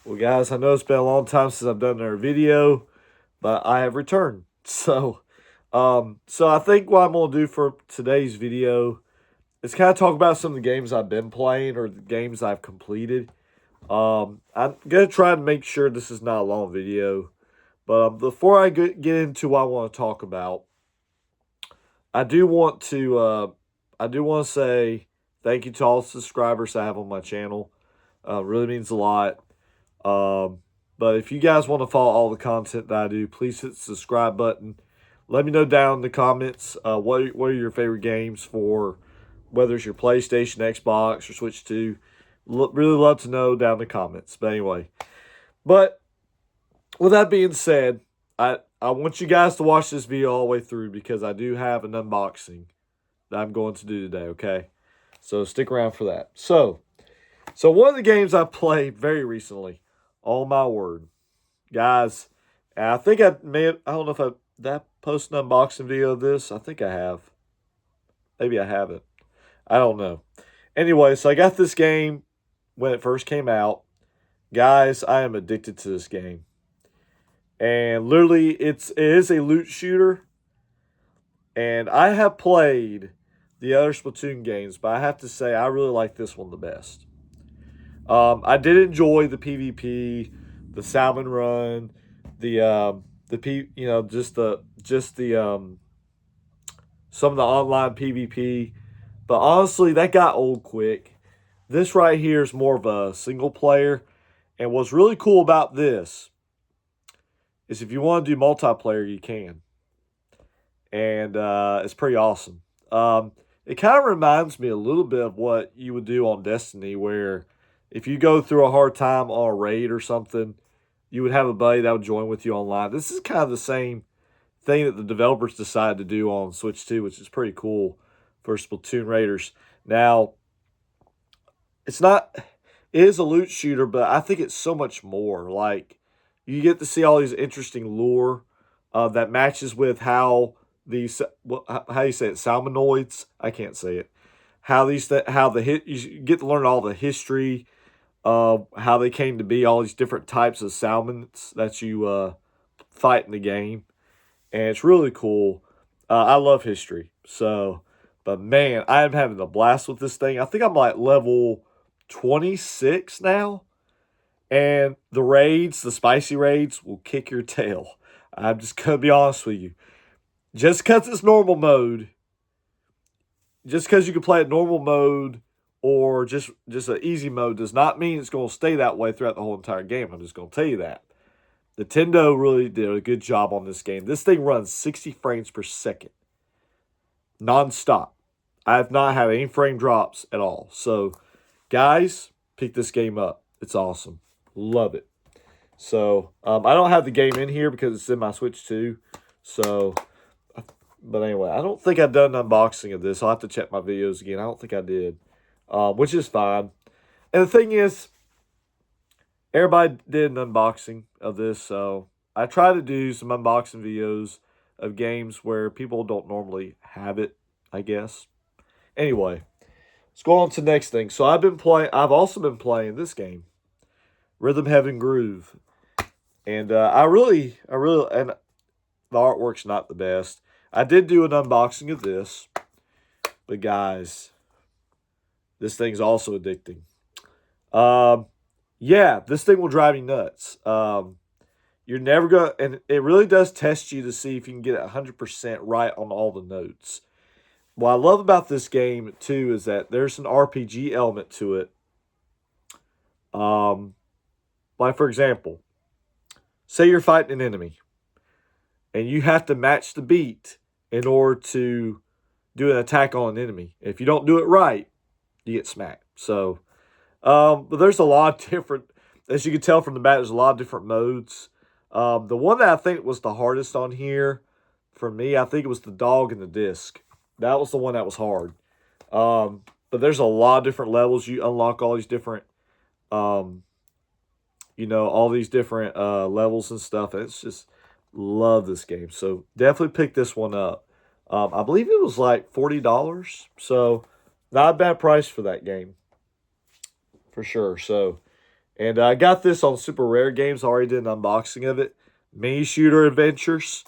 Well, guys, I know it's been a long time since I've done another video, but I have returned. So I think what I'm gonna do for today's video is kind of talk about some of the games I've been playing or the games I've completed. I'm gonna try to make sure this is not a long video, but before I get into what I want to talk about, I do want to say thank you to all the subscribers I have on my channel. Really means a lot. Um, but if you guys want to follow all the content that I do, please hit the subscribe button. Let me know down in the comments what are your favorite games for, whether it's your PlayStation, Xbox, or Switch 2. Really love to know down in the comments. But anyway, but with that being said, I want you guys to watch this video all the way through because I do have an unboxing that I'm going to do today, okay? So stick around for that. So one of the games I played very recently, oh my word, guys, and I think I don't know if that post an unboxing video of this. I think I have. Maybe I haven't. I don't know. Anyway, so I got this game when it first came out. Guys, I am addicted to this game. And literally it is a loot shooter. And I have played the other Splatoon games, but I have to say I really like this one the best. I did enjoy the PvP, the salmon run, just the some of the online PvP. But honestly, that got old quick. This right here is more of a single player, and what's really cool about this is if you want to do multiplayer, you can, and it's pretty awesome. It kind of reminds me a little bit of what you would do on Destiny, where if you go through a hard time on a raid or something, you would have a buddy that would join with you online. This is kind of the same thing that the developers decided to do on Switch 2, which is pretty cool for Splatoon Raiders. Now, it is a loot shooter, but I think it's so much more. Like, you get to see all these interesting lore that matches with how how you say it, salmonoids? I can't say it. You get to learn all the history how they came to be, all these different types of salmons that you fight in the game, and it's really cool. I love history, but man, I am having a blast with this thing. I think I'm like level 26 now, and the spicy raids, will kick your tail. I'm just gonna be honest with you. Just because it's normal mode, just because you can play at normal mode or just an easy mode does not mean it's going to stay that way throughout the whole entire game. I'm just going to tell you that. Nintendo really did a good job on this game. This thing runs 60 frames per second, non-stop. I have not had any frame drops at all. So, guys, pick this game up. It's awesome. Love it. So, I don't have the game in here because it's in my Switch 2. So, but anyway, I don't think I've done an unboxing of this. I'll have to check my videos again. I don't think I did, which is fine. And the thing is, everybody did an unboxing of this, so I try to do some unboxing videos of games where people don't normally have it, I guess. Anyway, let's go on to the next thing. So I've also been playing this game, Rhythm Heaven Groove. And and the artwork's not the best. I did do an unboxing of this, but guys, this thing's also addicting. Yeah, this thing will drive you nuts. You're never gonna, and it really does test you to see if you can get it 100% right on all the notes. What I love about this game too is that there's an RPG element to it. Um, like for example, say you're fighting an enemy, and you have to match the beat in order to do an attack on an enemy. If you don't do it right, you get smacked. So, but there's a lot of different, as you can tell from the map, there's a lot of different modes. The one that I think was the hardest on here for me, I think it was the dog and the disc. That was the one that was hard. But there's a lot of different levels. You unlock all these different, all these different levels and stuff. It's just, love this game. So definitely pick this one up. I believe it was like $40. So not a bad price for that game. For sure. So And I got this on Super Rare Games. I already did an unboxing of it. Mini Shooter Adventures.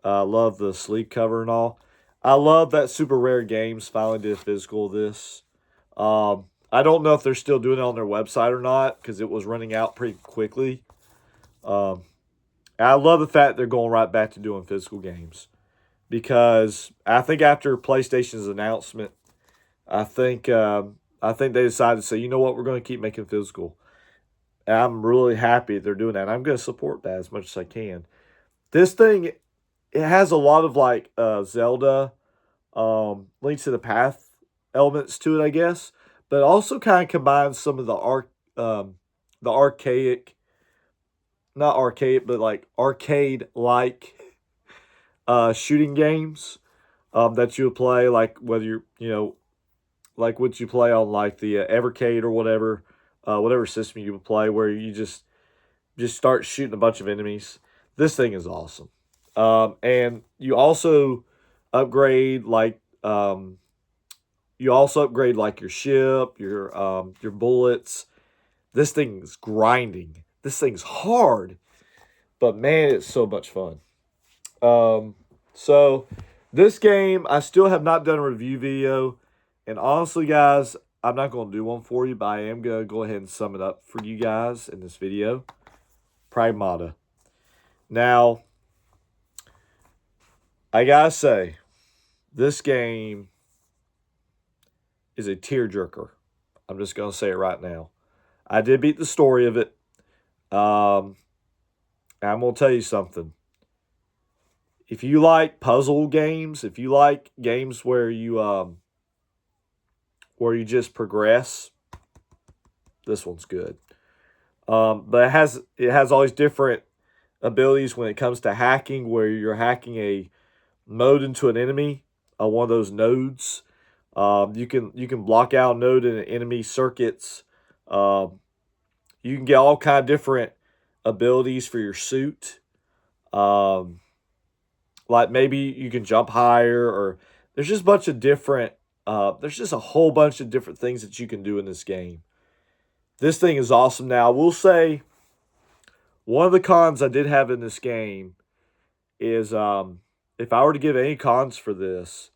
I love the sleeve cover and all. I love that Super Rare Games finally did a physical of this. I don't know if they're still doing it on their website or not because it was running out pretty quickly. Um, I love the fact they're going right back to doing physical games because I think after PlayStation's announcement, I think they decided to say, you know what, we're going to keep making physical. And I'm really happy they're doing that. I'm going to support that as much as I can. This thing, it has a lot of like Zelda, Link to the Path elements to it, I guess, but also kind of combines some of the archaic, not archaic, but like arcade like shooting games that you would play, like whether like what you play on like the Evercade or whatever system you would play, where you just start shooting a bunch of enemies. This thing is awesome, and upgrade like you also upgrade like your ship, your bullets. This thing's grinding. This thing's hard, but man, it's so much fun. So this game, I still have not done a review video, and honestly, guys, I'm not going to do one for you, but I am going to go ahead and sum it up for you guys in this video. Pragmata. Now, I gotta say, this game is a tearjerker. I'm just gonna say it right now. I did beat the story of it. I'm gonna tell you something. If you like puzzle games, if you like games where you just progress, this one's good. But it has all these different abilities when it comes to hacking, where you're hacking a mode into an enemy, one of those nodes. You can block out a node in an enemy circuits. You can get all kind of different abilities for your suit. Um, like maybe you can jump higher, or there's just a bunch of different. There's just a whole bunch of different things that you can do in this game. This thing is awesome. Now, I will say one of the cons I did have in this game is if I were to give any cons for this,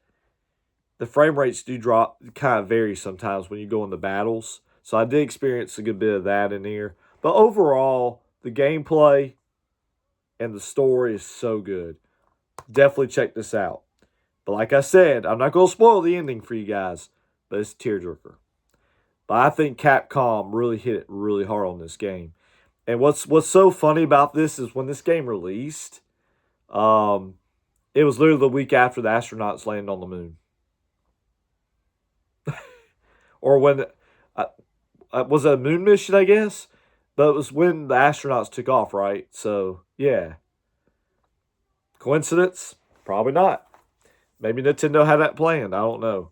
the frame rates do drop, kind of vary sometimes when you go into battles. So I did experience a good bit of that in here. But overall, the gameplay and the story is so good. Definitely check this out. But like I said, I'm not going to spoil the ending for you guys, but it's a tearjerker. But I think Capcom really hit it really hard on this game. And what's so funny about this is when this game released, it was literally the week after the astronauts landed on the moon. Or when was it a moon mission, I guess? But it was when the astronauts took off, right? So, yeah. Coincidence? Probably not. Maybe Nintendo had that planned. I don't know.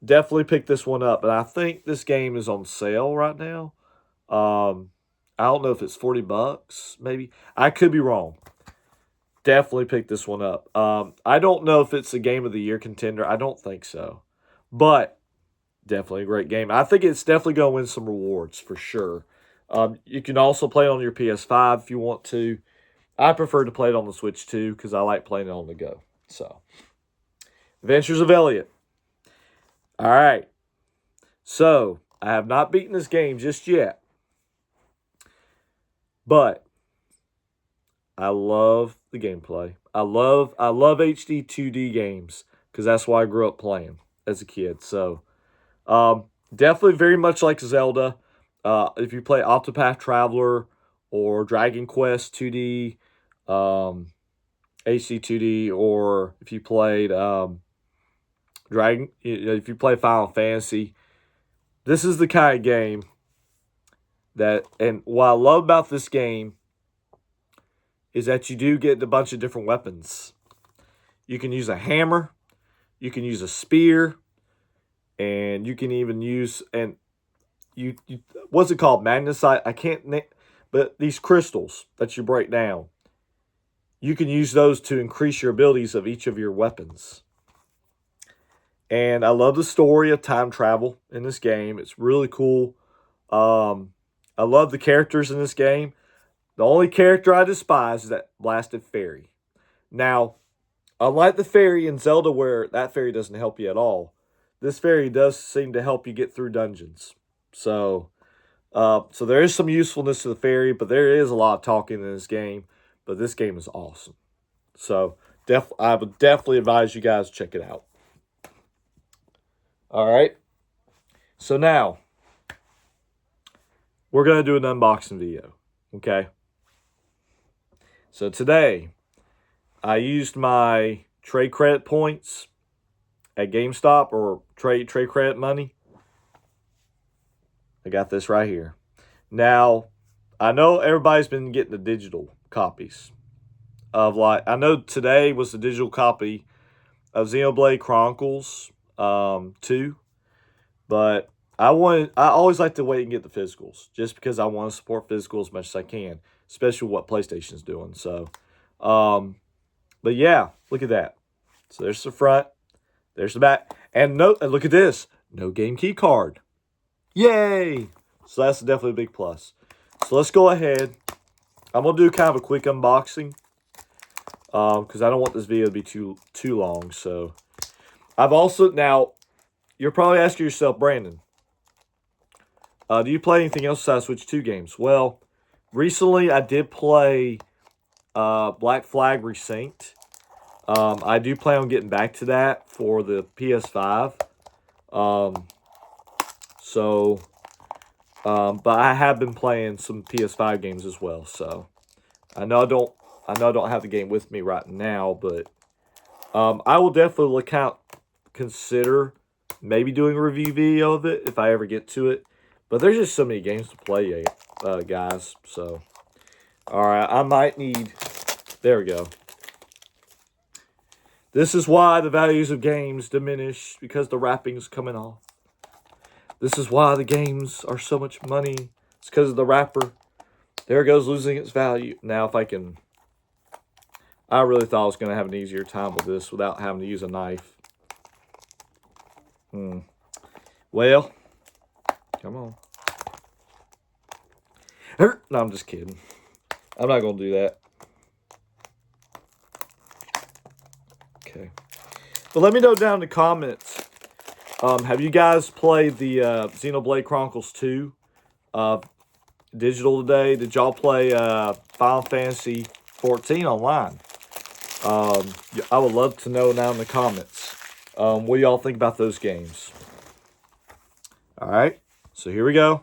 Definitely pick this one up. But I think this game is on sale right now. I don't know if it's $40, maybe. I could be wrong. Definitely pick this one up. I don't know if it's a Game of the Year contender. I don't think so. But definitely a great game. I think it's definitely going to win some rewards for sure. You can also play it on your PS5 if you want to. I prefer to play it on the Switch too because I like playing it on the go. So, Adventures of Elliot. All right. So, I have not beaten this game just yet. But I love the gameplay. I love HD 2D games because that's why I grew up playing as a kid. So, definitely very much like Zelda. If you play Octopath Traveler or Dragon Quest 2D, HD 2D, or if you played if you play Final Fantasy, this is the kind of game and what I love about this game is that you do get a bunch of different weapons. You can use a hammer, you can use a spear, and you can even use you what's it called? Magnesite. I can't name, but these crystals that you break down, you can use those to increase your abilities of each of your weapons. And I love the story of time travel in this game. It's really cool. I love the characters in this game. The only character I despise is that blasted fairy. Now, unlike the fairy in Zelda where that fairy doesn't help you at all, this fairy does seem to help you get through dungeons. So, so there is some usefulness to the fairy, but there is a lot of talking in this game. But this game is awesome. So, I would definitely advise you guys to check it out. All right. So now, we're going to do an unboxing video. Okay. So today, I used my trade credit points at GameStop or trade credit money. I got this right here. Now, I know everybody's been getting the digital copies of I know today was the digital copy of Xenoblade Chronicles 2, but I always like to wait and get the physicals just because I want to support physical as much as I can, especially what PlayStation's doing. So, but yeah, look at that. So there's the front, there's the back, and look at this, no game key card. Yay! So that's definitely a big plus. So let's go ahead. I'm gonna do kind of a quick unboxing because I don't want this video to be too long. So I've also now you're probably asking yourself, Brandon, do you play anything else besides Switch 2 games? Well, recently I did play Black Flag Resynced. I do plan on getting back to that for the PS5. But I have been playing some PS5 games as well. So I know I don't have the game with me right now, but I will definitely consider maybe doing a review video of it if I ever get to it. But there's just so many games to play, guys. So, all right, I might need. There we go. This is why the values of games diminish, because the wrapping's coming off. This is why the games are so much money. It's because of the wrapper. There it goes, losing its value. Now, if I can... I really thought I was going to have an easier time with this without having to use a knife. Well, come on. No, I'm just kidding. I'm not going to do that. Okay. But let me know down in the comments. Have you guys played the Xenoblade Chronicles 2 digital today? Did y'all play Final Fantasy 14 online? I would love to know now in the comments. What do y'all think about those games? All right. So here we go.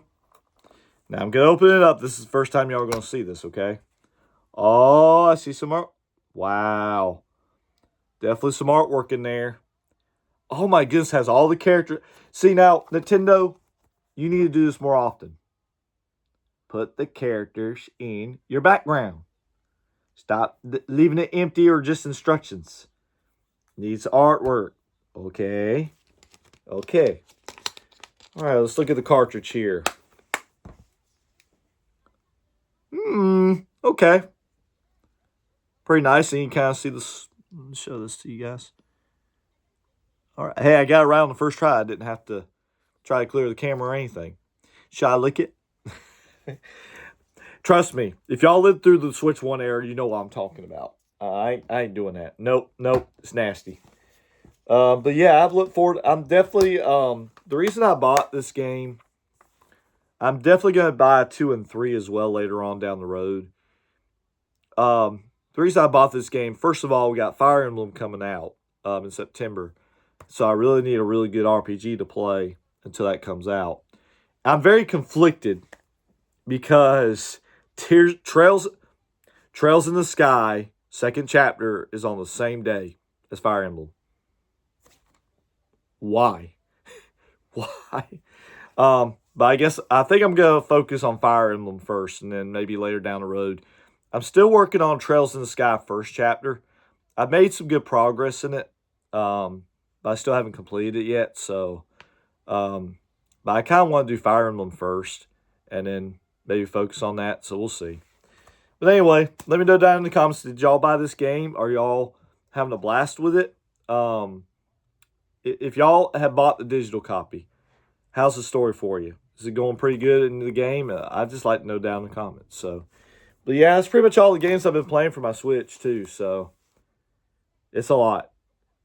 Now I'm going to open it up. This is the first time y'all are going to see this, okay? Oh, I see some art. Wow. Definitely some artwork in there. Oh my goodness, has all the characters. See now, Nintendo, you need to do this more often. Put the characters in your background. Stop leaving it empty or just instructions. Needs artwork. Okay. Okay. All right, let's look at the cartridge here. Okay. Pretty nice. And you can kind of see this. Let me show this to you guys. All right. Hey, I got it right on the first try. I didn't have to try to clear the camera or anything. Should I lick it? Trust me, if y'all lived through the Switch 1 era, you know what I'm talking about. I ain't doing that. Nope. It's nasty. But yeah, I've looked forward. I'm definitely, the reason I bought this game, I'm definitely going to buy 2 and 3 as well later on down the road. The reason I bought this game, first of all, we got Fire Emblem coming out in September. So I really need a really good RPG to play until that comes out. I'm very conflicted because Trails in the Sky, second chapter, is on the same day as Fire Emblem. Why? Why? But I think I'm going to focus on Fire Emblem first, and then maybe later down the road. I'm still working on Trails in the Sky first chapter. I've made some good progress in it, but I still haven't completed it yet. So, but I kind of want to do Fire Emblem first, and then maybe focus on that. So we'll see. But anyway, let me know down in the comments, did y'all buy this game? Are y'all having a blast with it? If y'all have bought the digital copy, how's the story for you? Is it going pretty good in the game? I'd just like to know down in the comments. So, but yeah, that's pretty much all the games I've been playing for my Switch too. So it's a lot.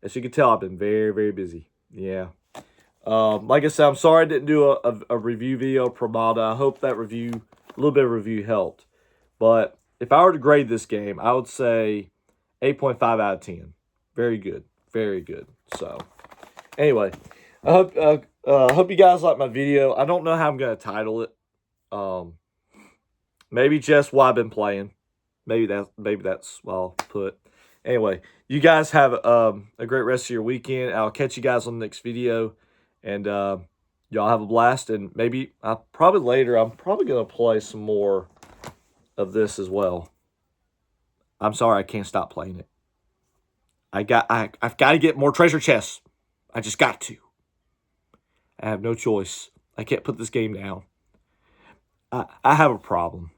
As you can tell, I've been very, very busy. Yeah. Like I said, I'm sorry I didn't do a review video per Malta. I hope that review, a little bit of review helped. But if I were to grade this game, I would say 8.5 out of 10. Very good. Very good. So, anyway, I hope you guys like my video. I don't know how I'm going to title it. Maybe just what I've been playing. Maybe that's what I'll put. Anyway, you guys have a great rest of your weekend. I'll catch you guys on the next video. And y'all have a blast. And maybe, probably later, I'm probably going to play some more of this as well. I'm sorry, I can't stop playing it. I've got to get more treasure chests. I just got to. I have no choice. I can't put this game down. I have a problem.